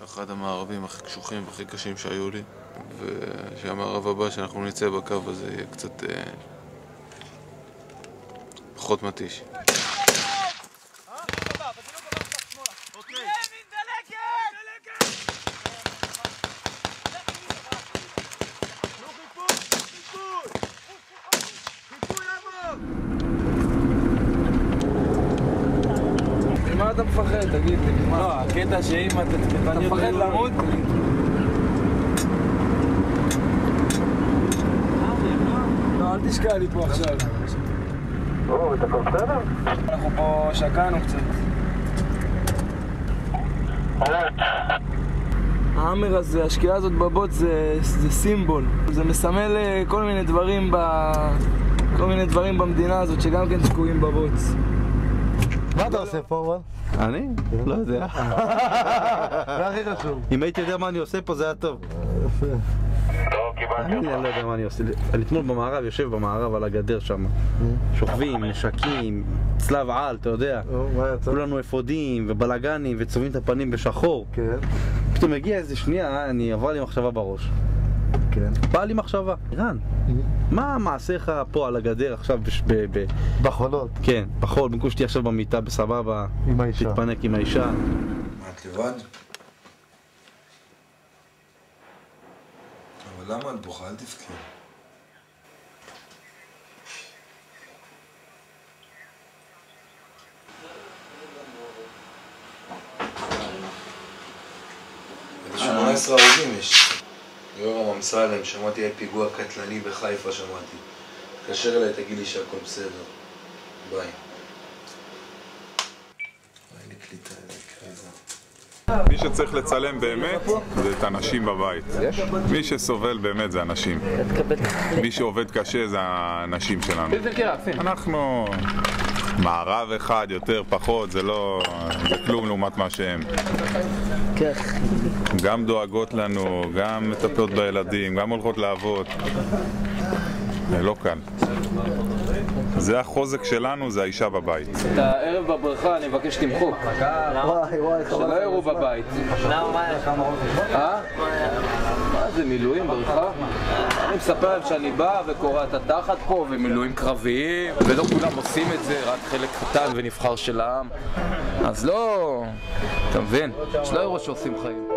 אחד המערבים הכי קשוחים והכי קשים שהיו לי, ושהמערב הבא שאנחנו נצא בקו הזה יהיה קצת פחות מתיש. מה אתה מפחד? תגיד לי. לא, הקטע שאם אתה מפחד למות? לא, אל תשקע לי פה עכשיו. אתה כבר בסדר? אנחנו פה שקענו קצת. האמר הזה, השקיעה הזאת בבוט זה סימבול. זה מסמל כל מיני דברים במדינה הזאת שגם כן שקועים בבוץ. מה אתה עושה פה, אבל? אני? לא יודע. זה הכי חשוב. אם הייתי יודע מה אני עושה פה זה היה טוב. יפה. אני לא יודע מה אני עושה. אני אתמול במערב, יושב במערב על הגדר שם. שוכבים, נשקים, צלב על, אתה יודע. כולנו אפודים ובלגנים וצובעים את הפנים בשחור. כן. פתאום הגיע איזה שנייה, אני עבר לי מחשבה בראש. כן. באה לי מחשבה, אירן, מה מעשיך פה על הגדר עכשיו בחולות. כן, בחול, במקום שתהיה עכשיו במיטה בסבבה, עם האישה. תתפנק עם האישה. מה, את לבד? אבל למה את בוכה? אל תבכי. איזה 18 הרוגים יש. יורם אמסלם, שמעתי על פיגוע קטלני בחיפה, שמעתי. תקשר אליי, תגיד לי שהכל בסדר. ביי. אין לי קליטה, איזה קריזה. מי שצריך לצלם באמת זה את האנשים בבית. מי שסובל באמת זה אנשים. מי שעובד קשה זה האנשים שלנו. אנחנו מערב אחד, יותר, פחות, זה כלום לעומת מה שהם. גם דואגות לנו, גם מטפלות בילדים, גם הולכות לעבוד. זה לא קל. זה החוזק שלנו, זה האישה בבית. את הערב בבריכה אני מבקש תמחוק. שלא יראו בבית. מה זה מילואים בריכה? אני מספר להם שאני בא וקורא את התחת פה ומילואים קרביים ולא כולם עושים את זה, רק חלק קטן ונבחר של העם. אז לא, אתה מבין? שלא יראו שעושים חיים.